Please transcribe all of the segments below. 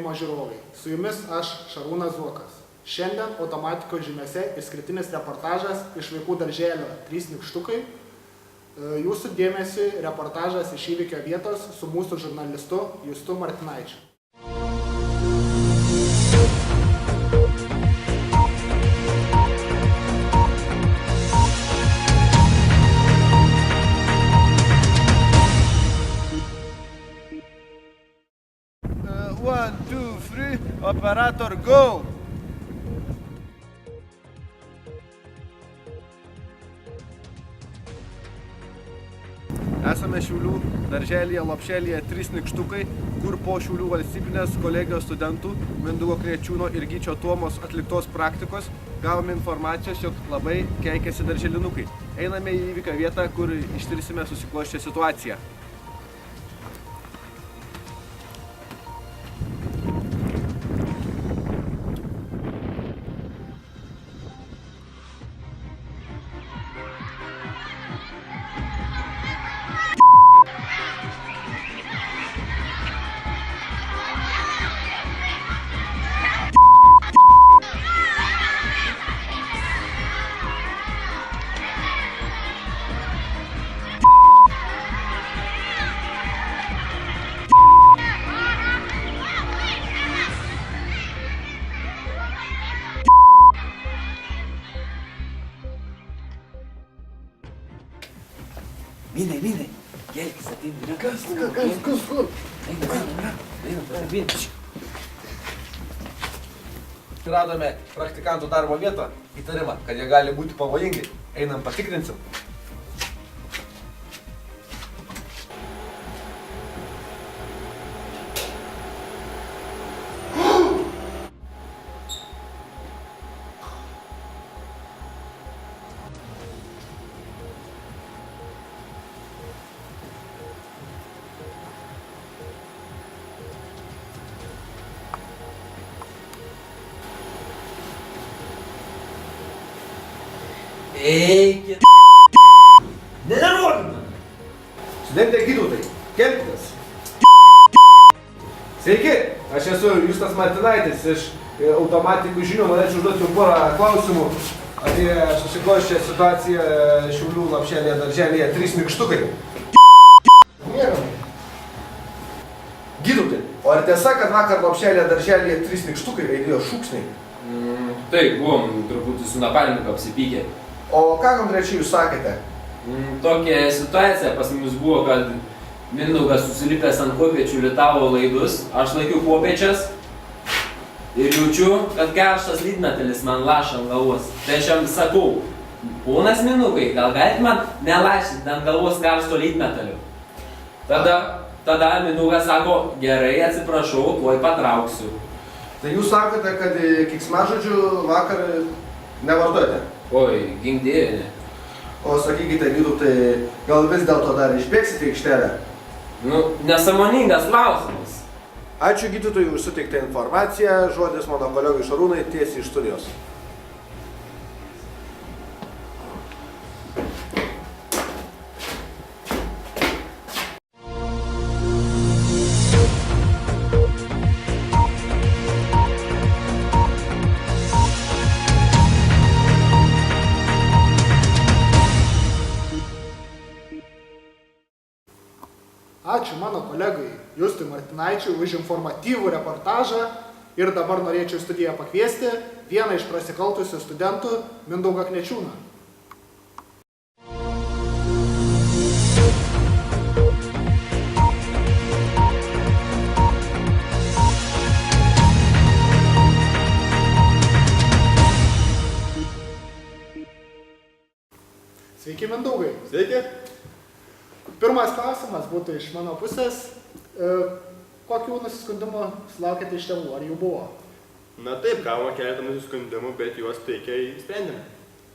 gerbiamo žiūrovai. Su jumis aš, Šarūnas Zuokas. Šiandien automatikos žiniose išskirtinis reportažas iš vaikų darželio 3 nykštukai. Jūsų dėmesiui reportažas iš įvykio vietos su mūsų žurnalistu Justu Martinaičiu. One, two, three, operator, go! Esame Šiaulių darželyje Lopšelyje 3 nykštukai, kur po Šiaulių valstybinės kolegijos studentų Mindaugo Kniečiūno ir Gyčio Tuomos atliktos praktikos gavome informacijos, jog labai keikiasi darželinukai. Einame į įvykio vietą, kur ištirsime susiklosčią situaciją. Minai, kelkis, ateini. Kas? Kur? Eina. Radome praktikantų darbo vietą, įtarimą, kad jie gali būti pavojingi. Einam patikrinsim. Eikit. Nenervuokit. Studentė Gytautai, kelkitės. Sveiki, aš esu Justas Martinaitis iš automatikų žinių. Norėčiau užduoti jums porą klausimų apie susiklosčią situaciją Šiaulių Lopšelyje darželyje 3 nykštukai. Gytautai, o ar tiesa, kad vakar Lopšelyje darželyje 3 nykštukai aidėjo šūksniai? Taip, buvom truputį su napalniku apsipykę. O ką konkrečiai jūs sakėte? Tokia situacija pas mus buvo, kad Mindaugas susilipęs ant kopėčių litavo laidus, aš laikiau kopėčias ir jaučiu, kad karštas lydmetelis man laša ant galvos. Tai aš jam sakau, ponas Mindaugai, gal galite man nelašyti ant galvos karšto lydmetelio? Tada Mindaugas sako, gerai, atsiprašau, tuoj patrauksiu. Tai jūs sakote, kad keiksmažodžių vakar nevartojate? Oi, gink dieve. O sakykite, Gytautai, gal vis dėlto dar išbėgsite į aikštelę? Nesąmoningas klausimas. Ačiū Gytautai už suteiktą informaciją. Žodis mano kolegai Šarūnai tiesiai iš studijos. Ačiū mano kolegai Justui Martinaičiui už informatyvų reportažą ir dabar norėčiau studiją pakviesti vieną iš prasikaltusių studentų Mindaugą Kniečiūną. Sveiki, Mindaugai. Sveiki. Pirmas klausimas būtų iš mano pusės. Kokių nusiskundimų sulaukėte iš tėvų? Ar jų buvo? Na taip, gavome keletą nusiskundimų, bet juos taikiai sprendėme.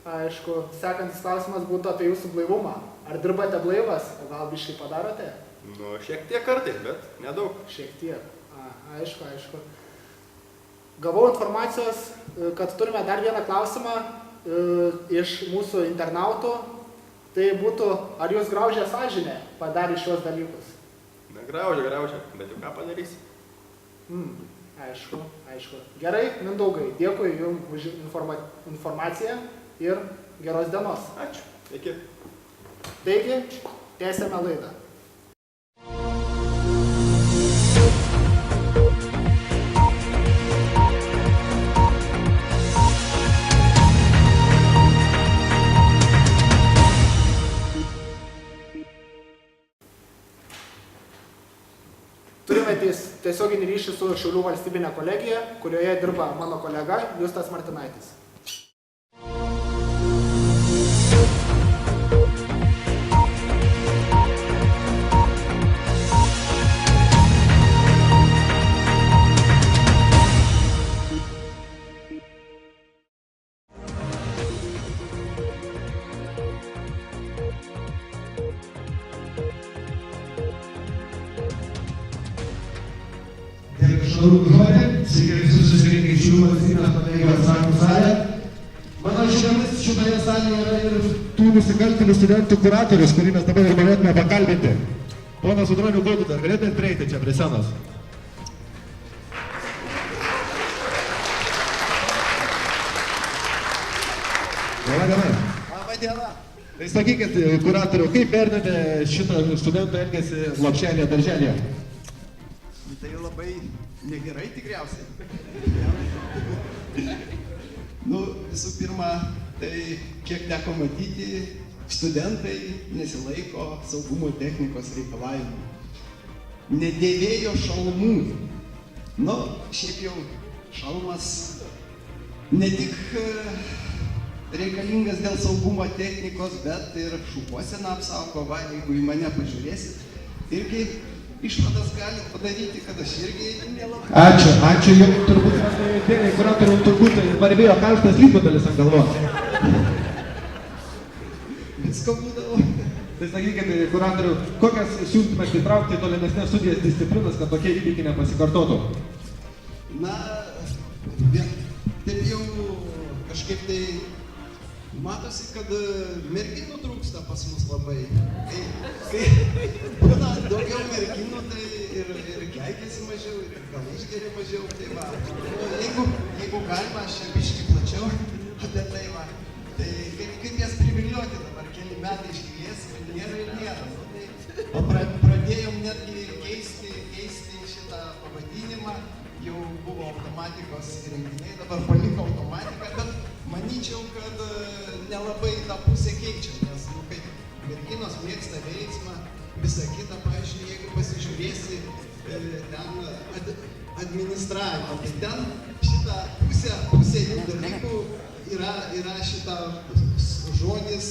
Aišku, sekantis klausimas būtų apie jūsų blaivumą. Ar dirbate blaivas, o gal biškai padarote? Nu, šiek tiek kartais, bet nedaug. Šiek tiek. Aišku. Gavau informacijos, kad turime dar vieną klausimą iš mūsų internautų. Tai būtų, ar jūs graužė sąžinę padarė šios dalykus? Na, graužia, bet jau ką padarysi? Aišku. Gerai, Mindaugai, dėkui Jums už informaciją ir geros dienos. Ačiū. Iki. Taigi, tęsėme laidą. Turime tiesioginį ryšį su Šiaulių valstybinė kolegija, kurioje dirba mano kolega Justas Martinaitis. Žodį, sveiki visus susirinkę iš Šiaulių valstybinės kolegijos atsakymų salę. Mano žiniomis šitoje salėje yra ir tų nusikaltėlių studentų kuratorius, kurį mes dabar ir norėtume pakalbinti. Ponas Audroniau Gaudutas, ar galėtumėte prieiti čia prie scenos? Labą dieną. Labą dieną. Tai sakykit, kuratoriau, kaip vertinate šitą studentų elgesį lopšelėje, darželėje? Tai labai negerai tikriausiai. Visų pirma, tai kiek teko matyti, studentai nesilaiko saugumo technikos reikalavimų. Nedėvėjo šalmų. Šiaip jau šalmas ne tik reikalingas dėl saugumo technikos, bet ir šukuoseną apsaugo. Jeigu į mane pažiūrėsit, irgi išvadas gali padaryti, kad aš irgi nelabai. Ačiū jums, turbūt dėliai kuratorium turbūt varvėjo karštas lygodalis ant galvos. Visko būdavo. Tai sakykit, kuratoriu, kokias siūlytumėte įtraukti į tolimesnės studijas disciplinas, kad tokie įvykiai nepasikartotų? Taip jau kažkaip tai matosi, kad merginų trūksta pas mus labai. Kai būna daugiau merginų, tai ir keikiasi mažiau, ir gal išgeria mažiau. Tai va, jeigu galima, aš čia biškį plačiau apie tai va. Tai kaip jas privilioti dabar, keli metai iškvies, nėra. O pradėjom netgi keisti šitą pavadinimą. Jau buvo automatikos įrenginiai, dabar paliko automatiką, bet manyčiau, kad nelabai tą pusę keičia, nes, kaip merginos mėgsta veiksmą, visą kitą, pavyzdžiui, jeigu pasižiūrėsi ten administravimą, tai ten šitą pusę jų dalykų yra šitą žodis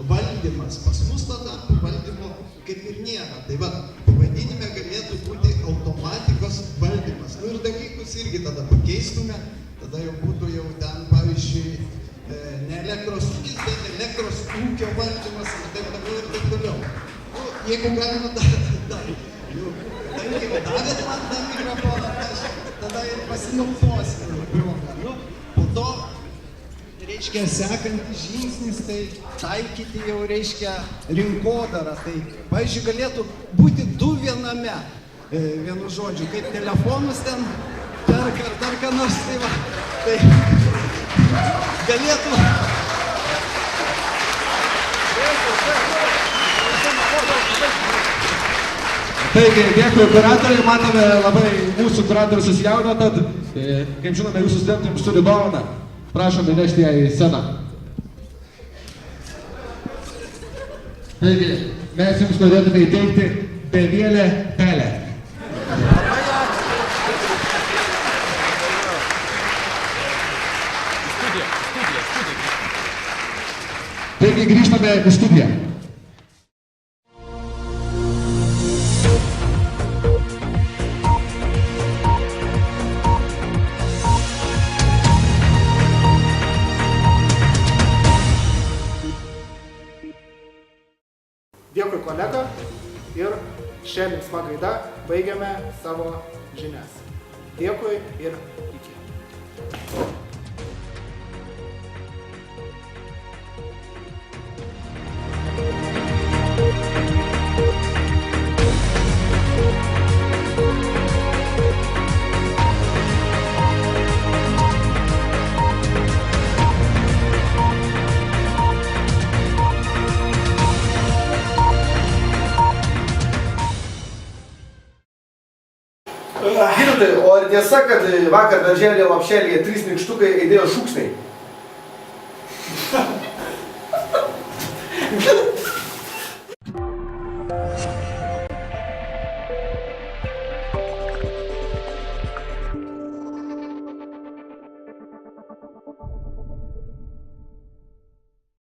valdymas. Pas mus tada valdymo kaip ir nėra. Tai va, pavadinime galėtų būti automatikos valdymas. Ir dalykus irgi tada pakeistume, tada jau būtų jau ten, pavyzdžiui, ne elektros ūkis, bet elektros ūkio valdymas ir taip toliau. Jeigu galima davėt man tą mikrofoną, tada ir pasinaudosime. Po to, reiškia, sekantis žingsnis, tai taikyti jau, reiškia, rinkodarą. Tai, pavyzdžiui, galėtų būti 2 viename, vienu žodžiu, kaip telefonus ten perka ar dar ką nors, tai va, tai galėtų. Taigi, dėkui kuratoriui, matome labai mūsų kuratorius susijaudino, tad, kaip žinome, jūsų studentai jums turi dovaną. Prašom įnešti ją į sceną. Taigi, mes jums norėtume įteikti bevielę pelę. Taigi, grįžtame į studiją. Dėkui kolega ir šią linksmą gaidą baigiame savo žinias. Dėkui ir iki. ar tiesa, kad vakar darželėje lopšelėje 3 nykštukai eidėjo šūksniai?